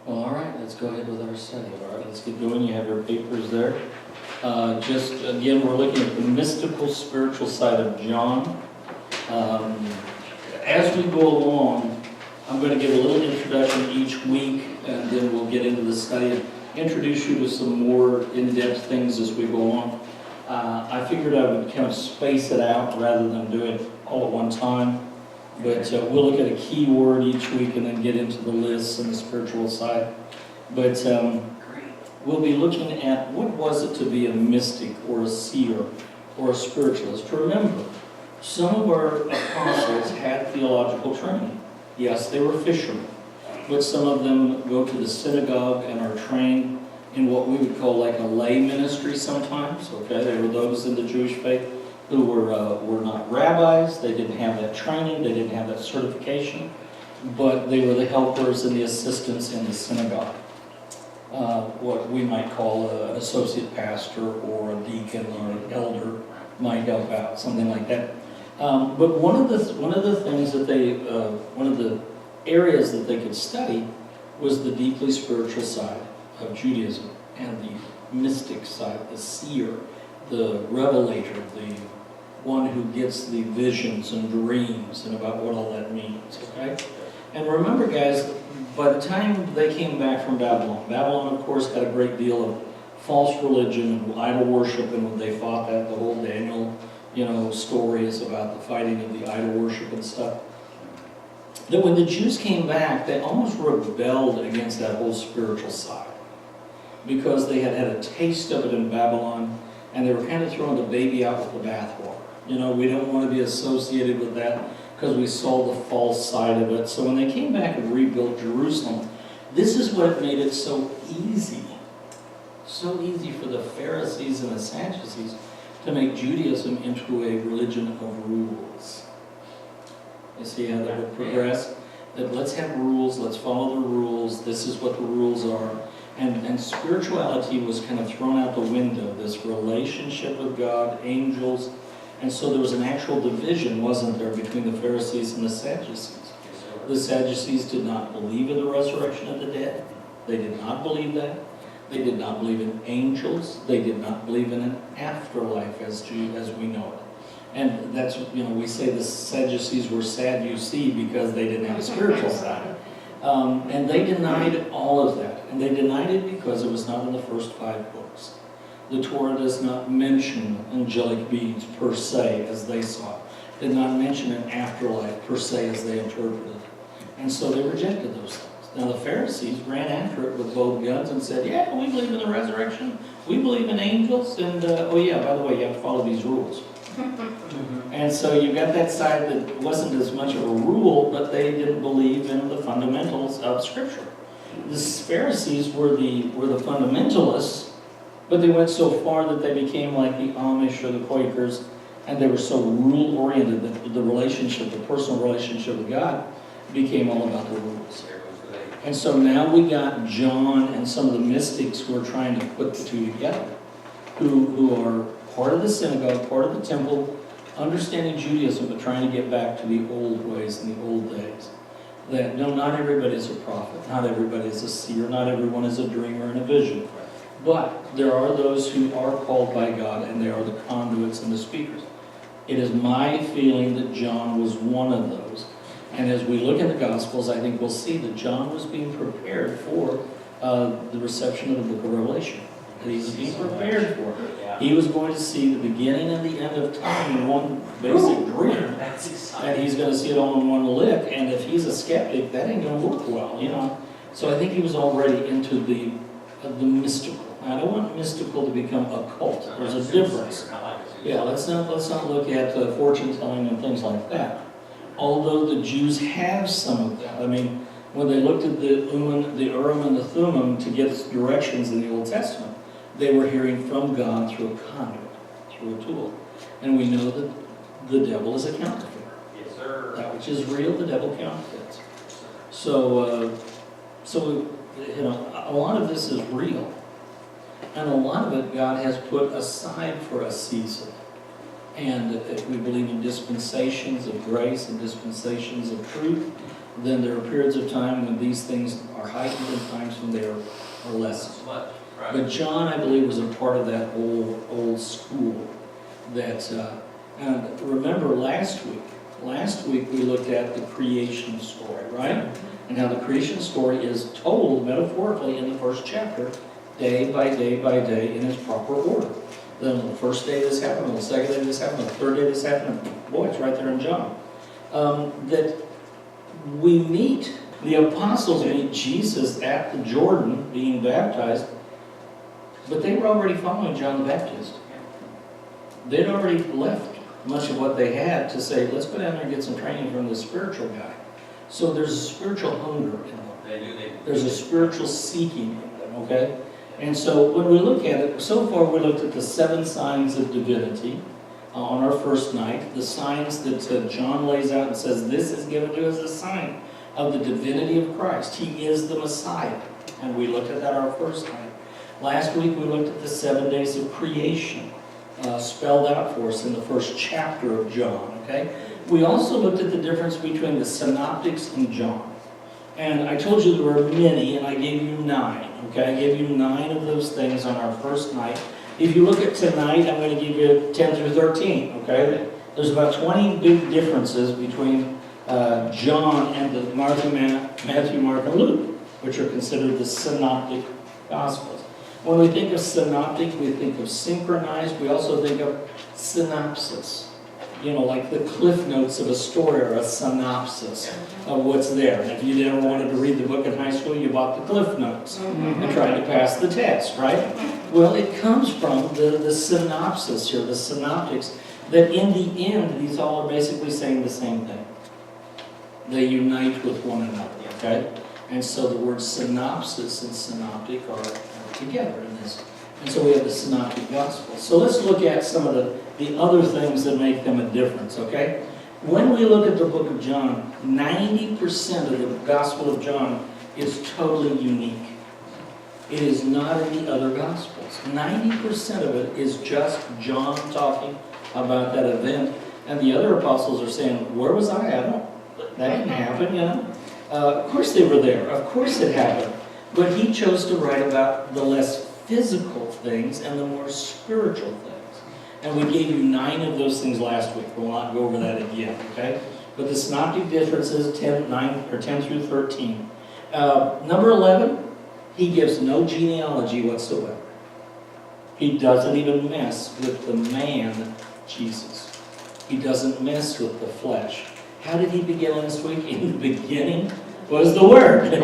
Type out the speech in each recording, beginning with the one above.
Well, all right, let's go ahead with our study. All right, let's get going. You have your papers there. Just again, we're looking at the mystical spiritual side of John. As we go along, I'm going to give a little introduction each week, and then we'll get into the study and introduce you to some more in-depth things as we go along. I figured I would kind of space it out rather than do it all at one time. But we'll look at a key word each week and then get into the lists and the spiritual side. But we'll be looking at what was it to be a mystic or a seer or a spiritualist. Remember, some of our apostles had theological training. Yes, they were fishermen, but some of them go to the synagogue and are trained in what we would call like a lay ministry sometimes. Okay, there were those in the Jewish faith who were not rabbis. They didn't have that training, they didn't have that certification, but they were the helpers and the assistants in the synagogue. What we might call an associate pastor or a deacon or an elder might help out, something like that. But one of the things that one of the areas that they could study was the deeply spiritual side of Judaism and the mystic side, the seer, the revelator, the one who gets the visions and dreams and about what all that means, okay? And remember, guys, by the time they came back from Babylon, of course, had a great deal of false religion and idol worship, and when they fought that, the whole Daniel, story is about the fighting of the idol worship and stuff. That when the Jews came back, they almost rebelled against that whole spiritual side because they had had a taste of it in Babylon, and they were kind of throwing the baby out with the bathwater. We don't want to be associated with that because we saw the false side of it. So when they came back and rebuilt Jerusalem, this is what made it so easy for the Pharisees and the Sadducees to make Judaism into a religion of rules. You see how that would progress? That let's have rules, let's follow the rules, this is what the rules are. And spirituality was kind of thrown out the window, this relationship with God, angels. And so there was an actual division, wasn't there, between the Pharisees and the Sadducees. The Sadducees did not believe in the resurrection of the dead. They did not believe that. They did not believe in angels. They did not believe in an afterlife as we know it. And that's, we say the Sadducees were sad, you see, because they didn't have a spiritual side. And they denied all of that. And they denied it because it was not in the first 5 books. The Torah does not mention angelic beings per se as they saw it. Did not mention an afterlife per se as they interpreted it. And so they rejected those things. Now the Pharisees ran after it with both guns and said, yeah, we believe in the resurrection. We believe in angels. And, oh yeah, by the way, you have to follow these rules. And so you got that side that wasn't as much of a rule, but they didn't believe in the fundamentals of Scripture. The Pharisees were the fundamentalists, but they went so far that they became like the Amish or the Quakers, and they were so rule-oriented that the relationship, the personal relationship with God, became all about the rules. And so now we got John and some of the mystics who are trying to put the two together, who are part of the synagogue, part of the temple, understanding Judaism, but trying to get back to the old ways and the old days. That, no, not everybody is a prophet, not everybody is a seer, not everyone is a dreamer and a vision. But there are those who are called by God, and they are the conduits and the speakers. It is my feeling that John was one of those. And as we look at the Gospels, I think we'll see that John was being prepared for the reception of the book of Revelation. That he was being prepared for it. He was going to see the beginning and the end of time in one basic dream. And he's going to see it all in one lick. And if he's a skeptic, that ain't going to work well, So I think he was already into the mystical. I don't want mystical to become a cult. There's a difference. Yeah, let's not look at fortune telling and things like that. Although the Jews have some of that. I mean, when they looked at the Urim and the Thummim to get directions in the Old Testament, they were hearing from God through a conduit, through a tool. And we know that the devil is a counterfeiter. Yes, sir. That which is real, the devil counterfeits. So a lot of this is real. And a lot of it God has put aside for a season. And if we believe in dispensations of grace and dispensations of truth, then there are periods of time when these things are heightened and times when they are lessened. But John, I believe, was a part of that old school. That and remember last week we looked at the creation story, right? And how the creation story is told metaphorically in the first chapter, day by day by day in its proper order. Then on the first day this happened, on the second day this happened, on the third day this happened. Boy, it's right there in John. That we meet, the apostles meet Jesus at the Jordan being baptized, but they were already following John the Baptist. They'd already left much of what they had to say, let's go down there and get some training from the spiritual guy. So there's a spiritual hunger in them. There's a spiritual seeking in them, okay? And so when we look at it, so far we looked at the 7 signs of divinity on our first night, the signs that John lays out and says, this is given to us as a sign of the divinity of Christ. He is the Messiah. And we looked at that our first night. Last week we looked at the 7 days of creation spelled out for us in the first chapter of John, okay? We also looked at the difference between the synoptics and John. And I told you there were many, and I gave you 9, okay? I gave you 9 of those things on our first night. If you look at tonight, I'm going to give you 10 through 13, okay? There's about 20 big differences between John and the Matthew, Mark, and Luke, which are considered the synoptic gospels. When we think of synoptic, we think of synchronized. We also think of synopsis. You know, like the cliff notes of a story or a synopsis of what's there. And if you never wanted to read the book in high school, you bought the cliff notes and tried to pass the test, right? Well, it comes from the synopsis here, the synoptics, that in the end, these all are basically saying the same thing. They unite with one another, okay? And so the words synopsis and synoptic are together in this. And so we have the synoptic gospel. So let's look at some of the other things that make them a difference, okay? When we look at the book of John, 90% of the gospel of John is totally unique. It is not in the other gospels. 90% of it is just John talking about that event. And the other apostles are saying, where was I? That didn't happen, you know? Of course they were there. Of course it happened. But he chose to write about the less physical things and the more spiritual things. And we gave you 9 of those things last week. We'll not go over that again, okay? But the synoptic differences, 10 through 13. Number 11, he gives no genealogy whatsoever. He doesn't even mess with the man, Jesus. He doesn't mess with the flesh. How did he begin last week? In the beginning was the Word.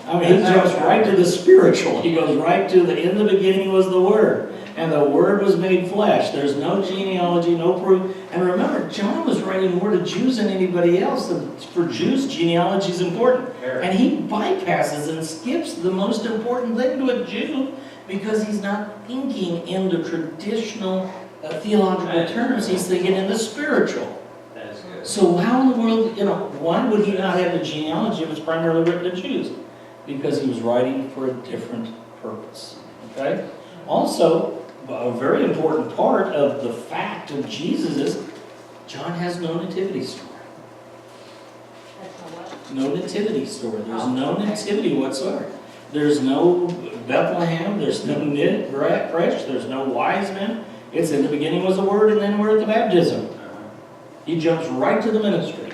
I mean, he jumps right to the spiritual. He goes right to in the beginning was the Word. And the Word was made flesh. There's no genealogy, no proof. And remember, John was writing more to Jews than anybody else. And for Jews, genealogy is important. And he bypasses and skips the most important thing to a Jew because he's not thinking in the traditional theological terms. He's thinking in the spiritual. So how in the world, why would he not have a genealogy if it's primarily written to Jews? Because he was writing for a different purpose. Okay? Also, a very important part of the fact of Jesus is John has no nativity story. No nativity story. There's no nativity whatsoever. There's no Bethlehem. There's no creche. There's no wise men. It's in the beginning was the Word, and then we're at the baptism. He jumps right to the ministry.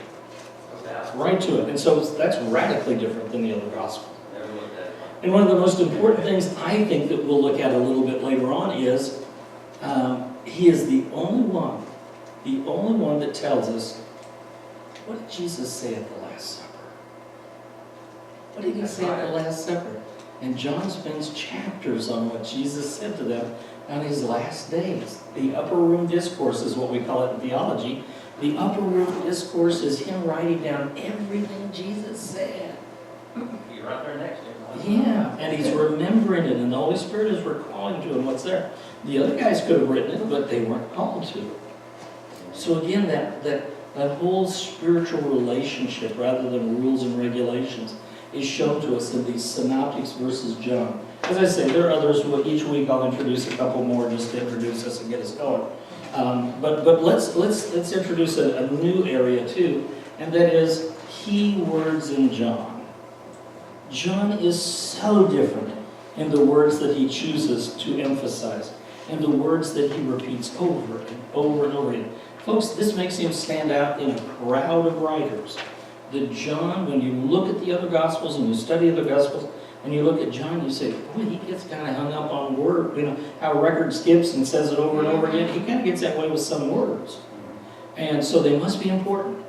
Right to it. And so that's radically different than the other gospels. And one of the most important things I think that we'll look at a little bit later on is he is the only one that tells us, what did Jesus say at the Last Supper? What did he say at the Last Supper? And John spends chapters on what Jesus said to them on his last days. The upper room discourse is what we call it in theology. The upper room discourse is him writing down everything Jesus said. You're right there next to him. Yeah, and he's remembering it, and the Holy Spirit is recalling to him what's there. The other guys could have written it, but they weren't called to. So again, that whole spiritual relationship, rather than rules and regulations, is shown to us in these synoptics versus John. As I say, there are others who each week I'll introduce a couple more just to introduce us and get us going. But let's introduce a new area too, and that is key words in John. John is so different in the words that he chooses to emphasize, and the words that he repeats over and over and over again. Folks, this makes him stand out in a crowd of writers. That John, when you look at the other Gospels and you study other Gospels, and you look at John, you say, boy, he gets kind of hung up on word. You know, how a record skips and says it over and over again. He kind of gets that way with some words. And so they must be important.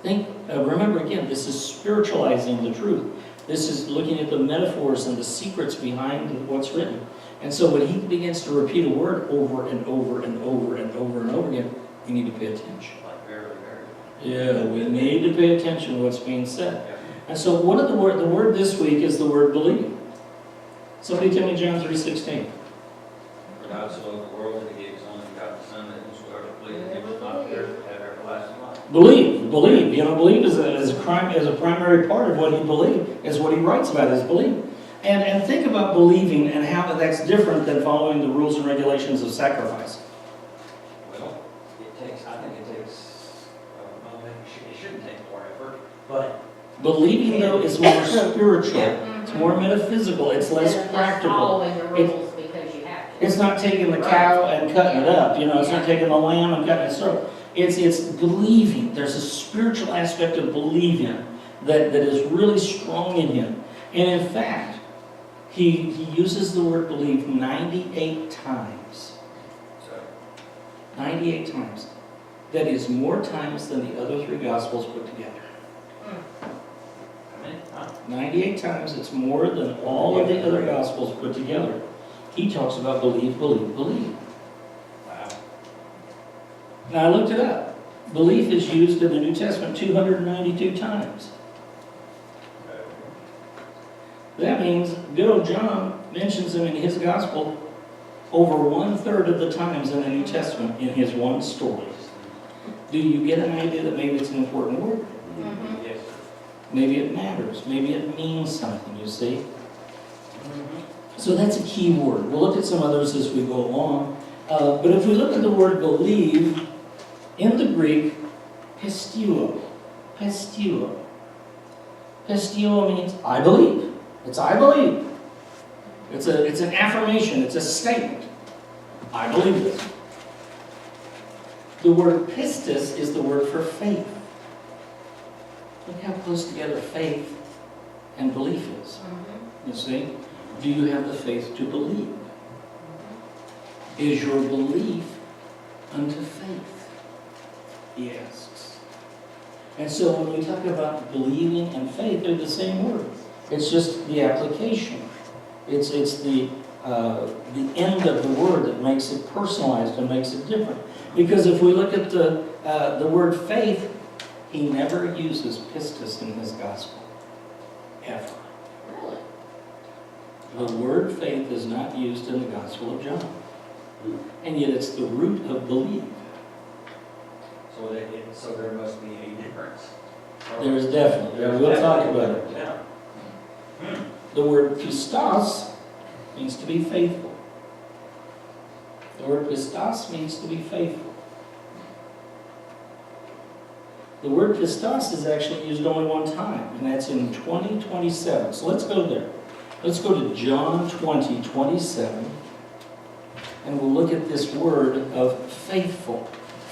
Remember again, this is spiritualizing the truth. This is looking at the metaphors and the secrets behind what's written. And so when he begins to repeat a word over and over and over and over and over again, we need to pay attention. Like very, very. Yeah, we need to pay attention to what's being said. And so what are the word this week is the word believe. Somebody tell me John 3:16. For God so loved the world that he gave his only begotten Son, that whosoever believeth in him should not perish but have everlasting life. Believe. You know, believe is a primary part of what he believed, is what he writes about is believe. And think about believing and how that's different than following the rules and regulations of sacrifice. Well, I think it takes, well, it shouldn't take more effort, but Believing, though, is more spiritual. It's more metaphysical. It's less practical. Following the rules because you have to. It's not taking the cow and cutting it up. You know, it's not taking the lamb and cutting its throat. It's believing. There's a spiritual aspect of believing that is really strong in him. And in fact, he uses the word believe 98 times. 98 times. That is more times than the other three Gospels put together. 98 times, it's more than all of the other Gospels put together. He talks about believe, believe, believe. wow. Now I looked it up. Belief is used in the New Testament 292 times. That means good old John mentions him in his Gospel over 1/3 of the times in the New Testament in his one story. Do you get an idea that maybe it's an important word? Mhm. Yes. Maybe it matters. Maybe it means something, you see? So that's a key word. We'll look at some others as we go along. But if we look at the word believe, in the Greek, pisteuo. Pisteuo. Pisteuo means I believe. It's I believe. It's an affirmation. It's a statement. I believe this. The word pistis is the word for faith. Look how close together faith and belief is. You see? Do you have the faith to believe? Is your belief unto faith? He asks. And so when we talk about believing and faith, they're the same word. It's just the application. It's the end of the word that makes it personalized and makes it different. Because if we look at the word faith, he never uses pistis in his gospel, ever. The word faith is not used in the Gospel of John. And yet it's the root of believe. So there must be a difference. There's definitely. We'll talk about it. Yeah. The word pistos means to be faithful. The word pistos means to be faithful. The word pistos is actually used only one time, and that's in 20:27. So let's go there. Let's go to John 20:27, and we'll look at this word of faithful.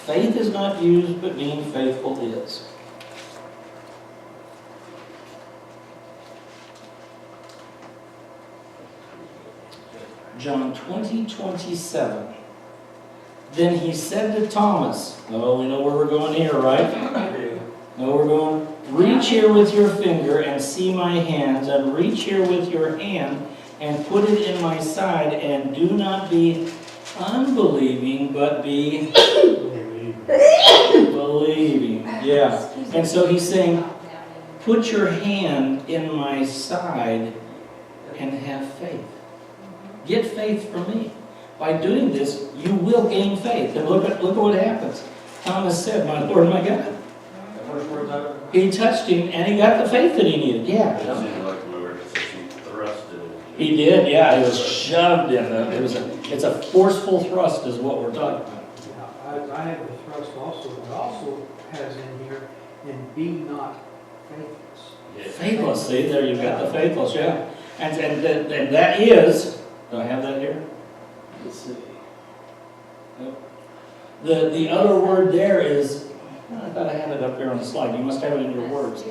Faith is not used, but being faithful is. John 20:27. Then he said to Thomas, oh, we know where we're going here, right? No, we're going, reach here with your finger and see my hands, and reach here with your hand and put it in my side, and do not be unbelieving, but be believing. Yeah. And so he's saying, put your hand in my side and have faith. Get faith from me. By doing this, you will gain faith. And look at what happens. Thomas said, my Lord and my God. He touched him and he got the faith that he needed. Yeah. He did, yeah. He was shoved in. It's a forceful thrust is what we're talking about. I have the thrust also, it also has in here, and be not faithless. Faithless, see, there you've got the faithless, yeah. And that is, do I have that here? Let's see. Nope. The other word there is, I thought I had it up there on the slide, you must have it in your words.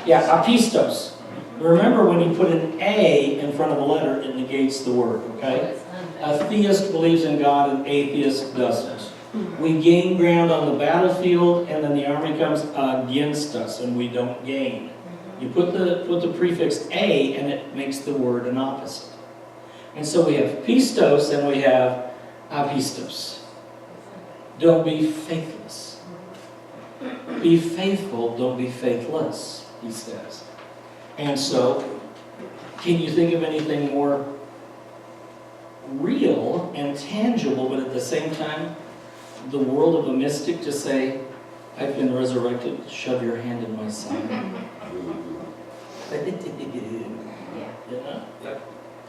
Yeah, apistos. Remember when you put an A in front of a letter, it negates the word, okay? A theist believes in God, an atheist doesn't. We gain ground on the battlefield, and then the army comes against us, and we don't gain. You put the prefix A, and it makes the word an opposite. And so we have pistos, and we have apistos. Don't be faithless. Be faithful, don't be faithless, he says. And so, can you think of anything more real and tangible, but at the same time, the world of a mystic to say, I've been resurrected, shove your hand in my side. Yeah.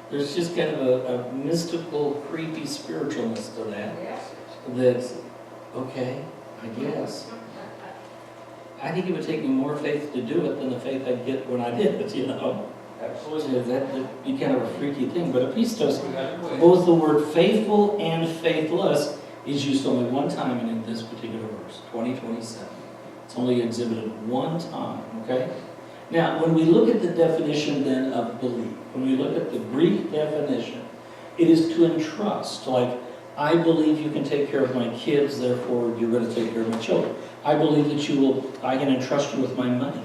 There's just kind of a mystical, creepy spiritualness to that. That's, okay, I guess. I think it would take me more faith to do it than the faith I'd get when I did it, you know? Absolutely. That'd be kind of a freaky thing. But apistos, both the word faithful and faithless is used only one time in this particular verse, 20:27. It's only exhibited one time, okay? Now, when we look at the definition then of belief, when we look at the Greek definition, it is to entrust. Like, I believe you can take care of my kids, therefore you're going to take care of my children. I believe that I can entrust you with my money.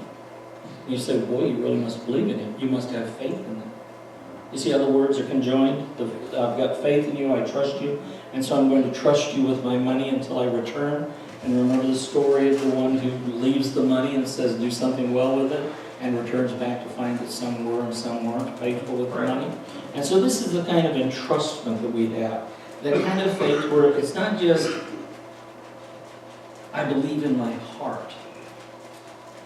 You say, boy, you really must believe in him. You must have faith in him. You see how the words are conjoined? I've got faith in you, I trust you, and so I'm going to trust you with my money until I return. And remember the story of the one who leaves the money and says, do something well with it, and returns back to find that some were and some weren't faithful with the money. And so this is the kind of entrustment that we have. That kind of faith where it's not just, I believe in my heart.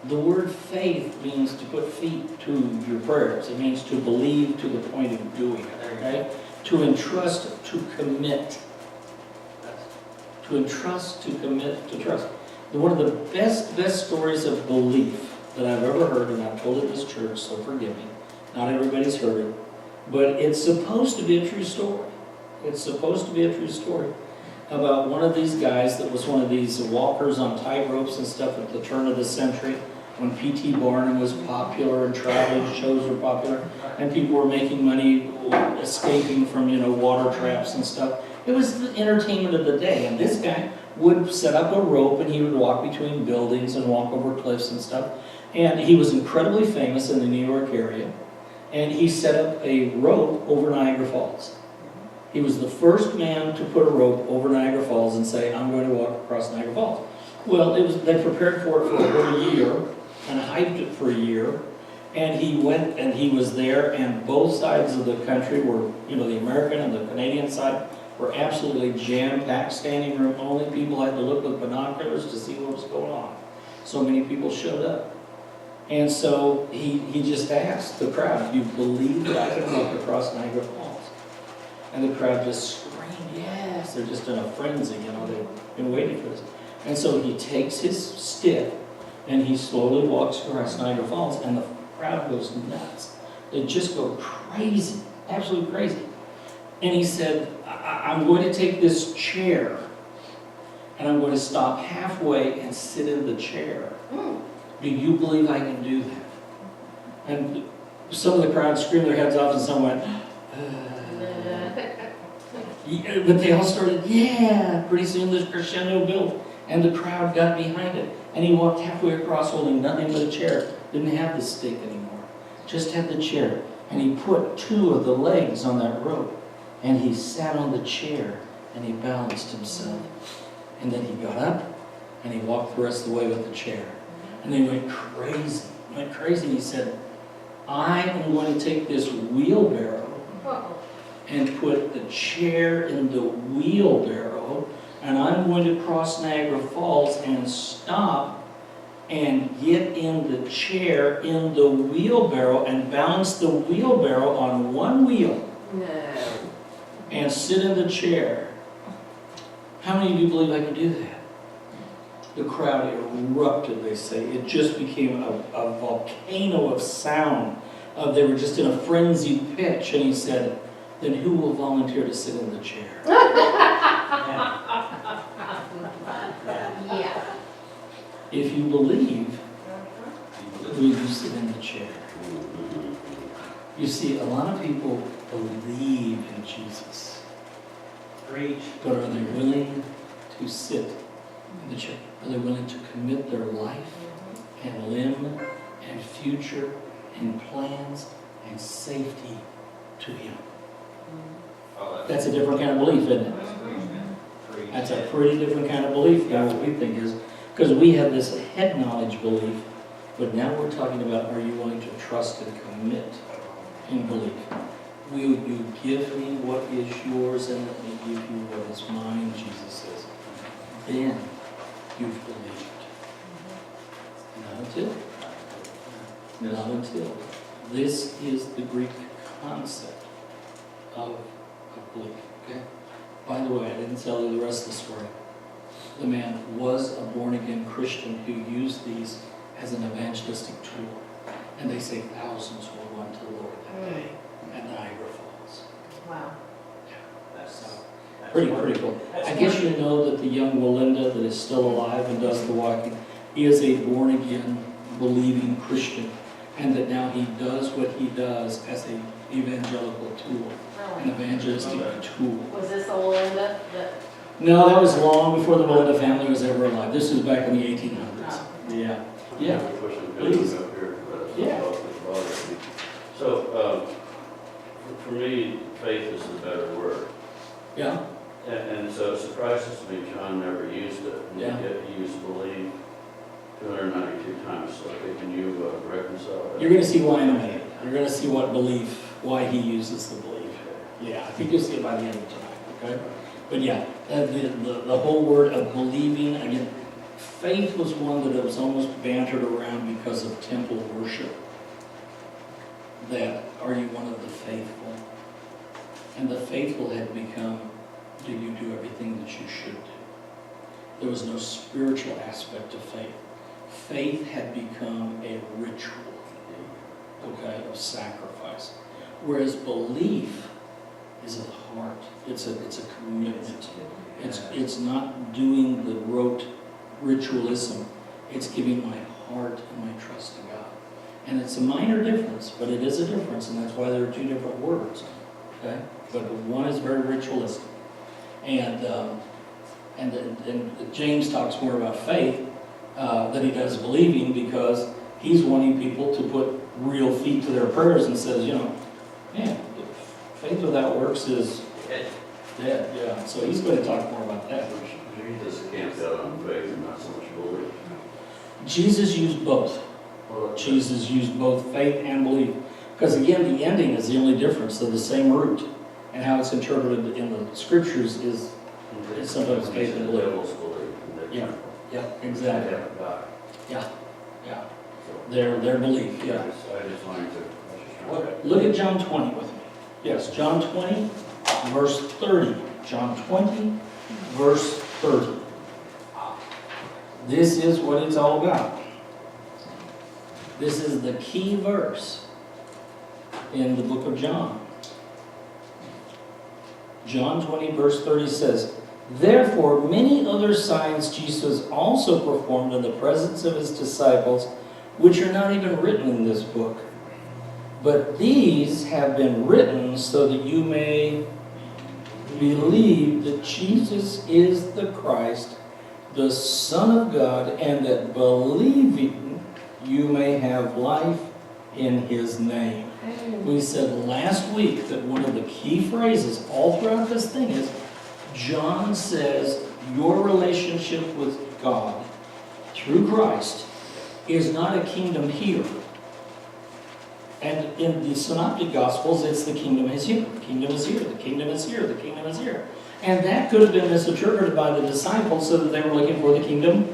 The word faith means to put feet to your prayers. It means to believe to the point of doing it, okay? To entrust, to commit. To entrust, to commit, to trust. One of the best stories of belief that I've ever heard, and I've told it in this church, so forgive me. Not everybody's heard it. But it's supposed to be a true story. It's supposed to be a true story about one of these guys that was one of these walkers on tight ropes and stuff at the turn of the century when P.T. Barnum was popular and traveling shows were popular and people were making money escaping from, water traps and stuff. It was the entertainment of the day, and this guy would set up a rope and he would walk between buildings and walk over cliffs and stuff. And he was incredibly famous in the New York area, and he set up a rope over Niagara Falls. He was the first man to put a rope over Niagara Falls and say, I'm going to walk across Niagara Falls. Well, they prepared for it for over a year and hyped it for a year. And he went and he was there, and both sides of the country were, the American and the Canadian side were absolutely jam-packed, standing room only. People had to look with binoculars to see what was going on. So many people showed up. And so he just asked the crowd, do you believe that I can walk across Niagara Falls? And the crowd just screamed, yes. They're just in a frenzy, they've been waiting for this. And so he takes his stick and he slowly walks across Niagara Falls, and the crowd goes nuts. They just go crazy, absolutely crazy. And he said, I'm going to take this chair and I'm going to stop halfway and sit in the chair. Do you believe I can do that? And some of the crowd screamed their heads off and some went, but they all started, yeah. Pretty soon this crescendo built, and the crowd got behind it. And he walked halfway across holding nothing but a chair. Didn't have the stick anymore. Just had the chair. And he put two of the legs on that rope. And he sat on the chair and he balanced himself. And then he got up and he walked the rest of the way with the chair. And then he went crazy. And he said, I am going to take this wheelbarrow and put the chair in the wheelbarrow, and I'm going to cross Niagara Falls and stop and get in the chair in the wheelbarrow and balance the wheelbarrow on one wheel and sit in the chair. How many of you believe I can do that? The crowd erupted, they say. It just became a volcano of sound. They were just in a frenzied pitch, and he said, then who will volunteer to sit in the chair? Yeah. If you believe, will you sit in the chair? You see, a lot of people believe in Jesus, Preach. but are they willing to sit in the chair? Are they willing to commit their life and limb and future and plans and safety to Him? Oh, That's a different kind of belief, isn't it? Preach. That's a pretty different kind of belief than what we think is, because we have this head knowledge belief, but now we're talking about, are you willing to trust and commit in belief? Will you give me what is yours and let me give you what is mine, Jesus says. Then you've believed. Not until. Not until. This is the Greek concept of belief. Okay? By the way, I didn't tell you the rest of the story. The man was a born-again Christian who used these as an evangelistic tool. And they say thousands will run to the Lord that day at Niagara Falls. Wow. That's Pretty cool. I guess you know that the young Melinda that is still alive and does the walking is a born-again, believing Christian. And that now he does what he does as an evangelical tool, an evangelistic tool. Was this old Linda that? No, that was long before the Melinda family was ever alive. This was back in the 1800s. Yeah. Yeah. Please. Yeah. So, for me, faith is the better word. Yeah. And so it surprises me John never used it. And Yeah. yet he used believe 292 times. So can you reconcile that? You're going to see why in a minute. You're going to see what belief, why he uses the belief. Yeah, I think you'll see it by the end of tonight, okay? But yeah, the whole word of believing, again, faith was one that was almost bantered around because of temple worship. That, are you one of the faithful? And the faithful had become, do you do everything that you should do? There was no spiritual aspect of faith. Faith had become a ritual, okay, of sacrifice. Whereas belief is of the heart. It's a commitment. It's not doing the rote ritualism. It's giving my heart and my trust to God. And it's a minor difference, but it is a difference, and that's why there are two different words. Okay? But one is very ritualistic. And James talks more about faith than he does believing, because he's wanting people to put real feet to their prayers and says, you know, man, faith without works is dead. Yeah. So he's going to talk more about that. Jesus camped out on faith and not so much belief. Jesus used both. Jesus used both faith and belief. Because again, the ending is the only difference. They're the same root. And how it's interpreted in the scriptures is sometimes faith and belief. Yeah. Yeah, exactly. Yeah. Yeah. Their belief, yeah. I just wanted to. Look at John 20 with me. Yes, John 20, verse 30. John 20, verse 30. This is what it's all about. This is the key verse in the book of John. John 20, verse 30 says, therefore, many other signs Jesus also performed in the presence of his disciples, which are not even written in this book. But these have been written so that you may believe that Jesus is the Christ, the Son of God, and that believing you may have life in his name. We said last week that one of the key phrases all throughout this thing is, John says your relationship with God through Christ is not a kingdom here. And in the Synoptic Gospels, it's the kingdom is here, the kingdom is here, the kingdom is here, the kingdom is here. And that could have been misinterpreted by the disciples so that they were looking for the kingdom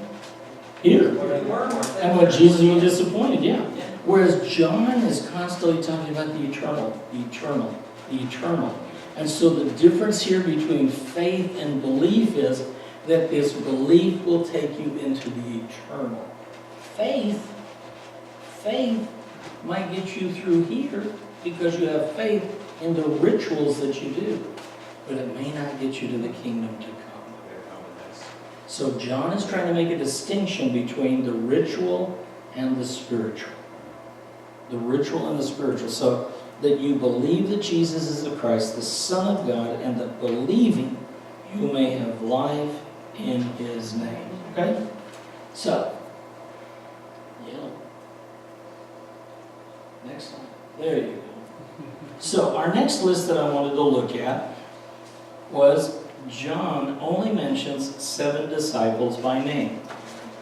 here. And when Jesus was disappointed, yeah. Whereas John is constantly talking about the eternal, the eternal, the eternal. And so the difference here between faith and belief is that this belief will take you into the eternal. Faith might get you through here because you have faith in the rituals that you do, but it may not get you to the kingdom to come. So John is trying to make a distinction between the ritual and the spiritual. The ritual and the spiritual. So that you believe that Jesus is the Christ, the Son of God, and that believing you may have life in His name. Okay? So, next slide. There you go. So our next list that I wanted to look at was John only mentions 7 disciples by name.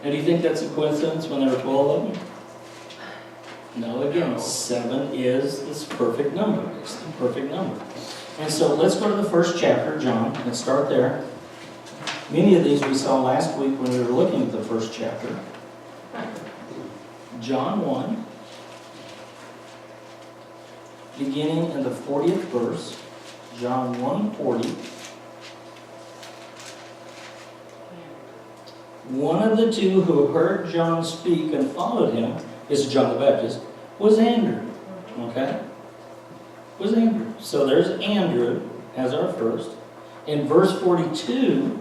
Now, do you think that's a coincidence when there were 12 of them? No, again, 7 is this perfect number. It's the perfect number. And so let's go to the first chapter, John. Let's start there. Many of these we saw last week when we were looking at the first chapter. John 1, beginning in the 40th verse. John 1:40. One of the two who heard John speak and followed him, this is John the Baptist, was Andrew. Okay? Was Andrew. So there's Andrew as our first. In verse 42,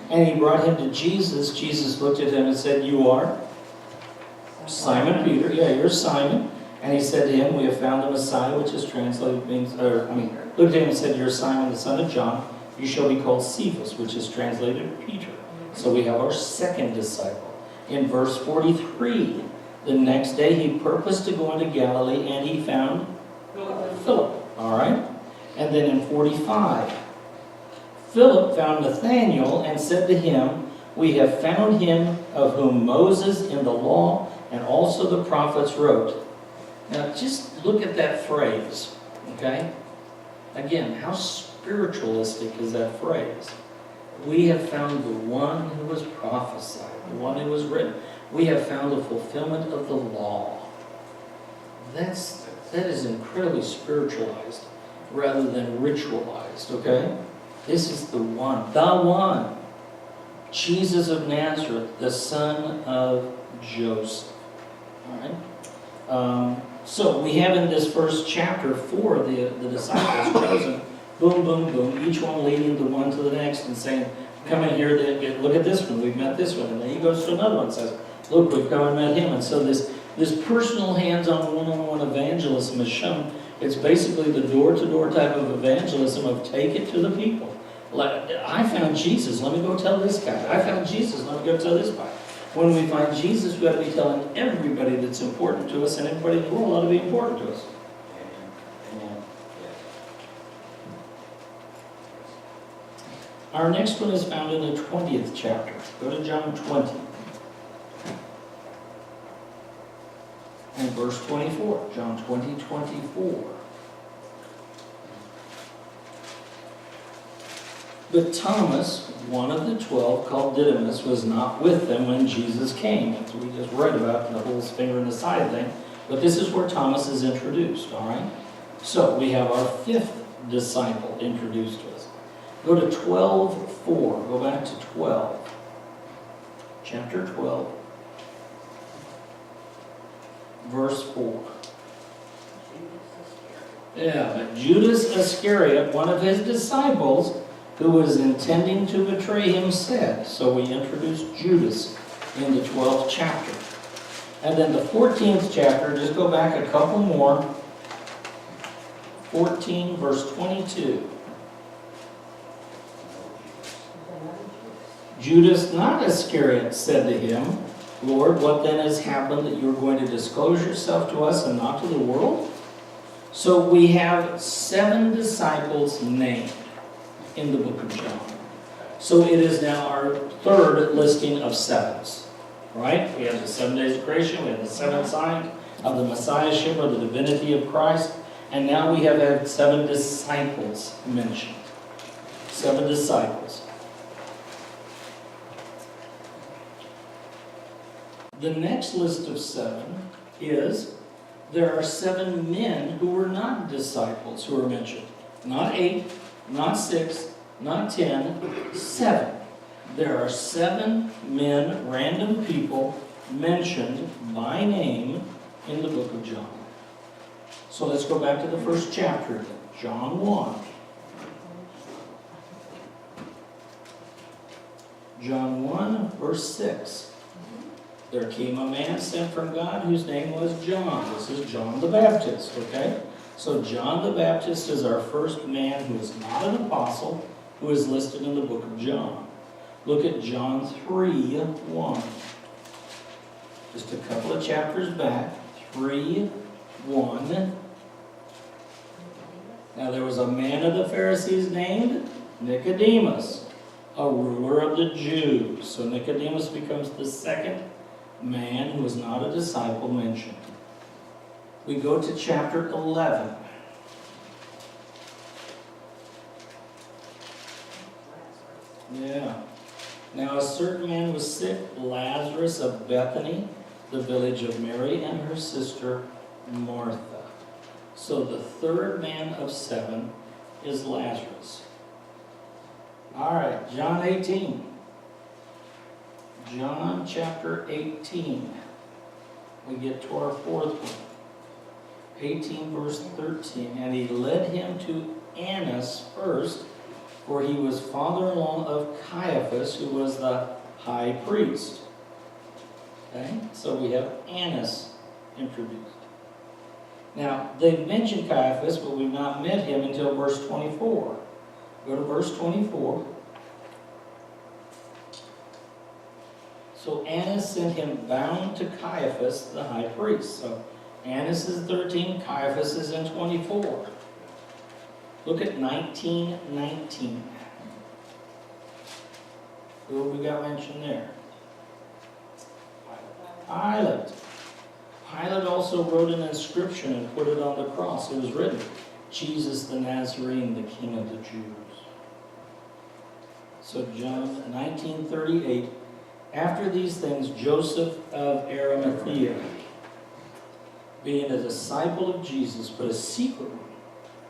and he brought him to Jesus. Jesus looked at him and said, "You are Simon Peter." Yeah, you're Simon. And he said to him, "We have found the Messiah," which is translated means, looked at him and said, "You're Simon, the son of John. You shall be called Cephas," which is translated Peter. So we have our second disciple. In verse 43, the next day he purposed to go into Galilee, and he found Philip. All right? And then in 45, Philip found Nathanael and said to him, "We have found him of whom Moses in the law and also the prophets wrote." Now just look at that phrase, okay? Again, how spiritualistic is that phrase? We have found the one who was prophesied, the one who was written. We have found the fulfillment of the law. That is incredibly spiritualized rather than ritualized, okay? This is the one, Jesus of Nazareth, the son of Joseph. All right? So we have in this first chapter 4 the disciples chosen. Boom, boom, boom. Each one leading the one to the next and saying, "Come in here, look at this one. We've met this one." And then he goes to another one and says, "Look, we've come and met him." And so this personal hands-on, one-on-one evangelism is shown. It's basically the door-to-door type of evangelism of take it to the people. Like, I found Jesus, let me go tell this guy. I found Jesus, let me go tell this guy. When we find Jesus, we've got to be telling everybody that's important to us, and everybody in the world ought to be important to us. Our next one is found in the 20th chapter. Go to John 20. And verse 24. John 20:24. But Thomas, one of the 12, called Didymus, was not with them when Jesus came. As we just read about the whole finger in the side thing. But this is where Thomas is introduced, all right? So we have our 5th disciple introduced to us. Go to 12:4. Go back to 12. Chapter 12. Verse 4. Yeah, but Judas Iscariot, one of his disciples, who was intending to betray him, said. So we introduced Judas in the 12th chapter. And then the 14th chapter, just go back a couple more. 14, verse 22. Judas, not Iscariot, said to him, "Lord, what then has happened that you are going to disclose yourself to us and not to the world?" So we have 7 disciples named in the book of John. So it is now our 3rd listing of 7s. Right? We have the 7 days of creation, we have the 7 signs of the Messiahship or the divinity of Christ, and now we have had 7 disciples mentioned. 7 disciples. The next list of 7 is there are 7 men who were not disciples who are mentioned. Not 8, not 6, not 10, 7. there are 7 men, random people, mentioned by name in the book of John. So let's go back to the first chapter then, John 1. John 1, verse 6. There came a man sent from God whose name was John. This is John the Baptist, okay? So John the Baptist is our first man who is not an apostle, who is listed in the book of John. Look at John 3:1. Just a couple of chapters back. 3:1. Now there was a man of the Pharisees named Nicodemus, a ruler of the Jews. So Nicodemus becomes the second man who is not a disciple mentioned. We go to chapter 11. Yeah. Now a certain man was sick, Lazarus of Bethany, the village of Mary and her sister Martha. So the third man of 7 is Lazarus. All right, John 18. John chapter 18. We get to our fourth one. 18 verse 13. And he led him to Annas first, for he was father-in-law of Caiaphas, who was the high priest. Okay, so we have Annas introduced. Now, they've mentioned Caiaphas, but we've not met him until verse 24. Go to verse 24. So Annas sent him bound to Caiaphas, the high priest. So Annas is 13, Caiaphas is in 24. Look at 19:19. Who have we got mentioned there? Pilate. Pilate also wrote an inscription and put it on the cross. It was written, Jesus the Nazarene, the King of the Jews. So John 19:38. After these things, Joseph of Arimathea, being a disciple of Jesus, but a secret one,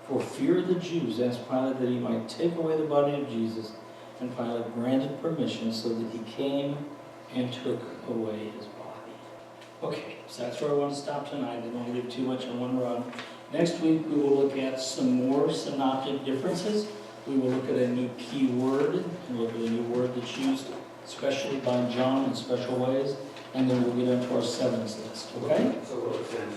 for fear of the Jews, asked Pilate that he might take away the body of Jesus. And Pilate granted permission, so that he came and took away his body. Okay, so that's where I want to stop tonight. I don't want to give too much on one run. Next week we will look at some more synoptic differences. We will look at a new key word, and look at a new word that's used especially by John in special ways. And then we'll get into our 7th list, okay? So what it says,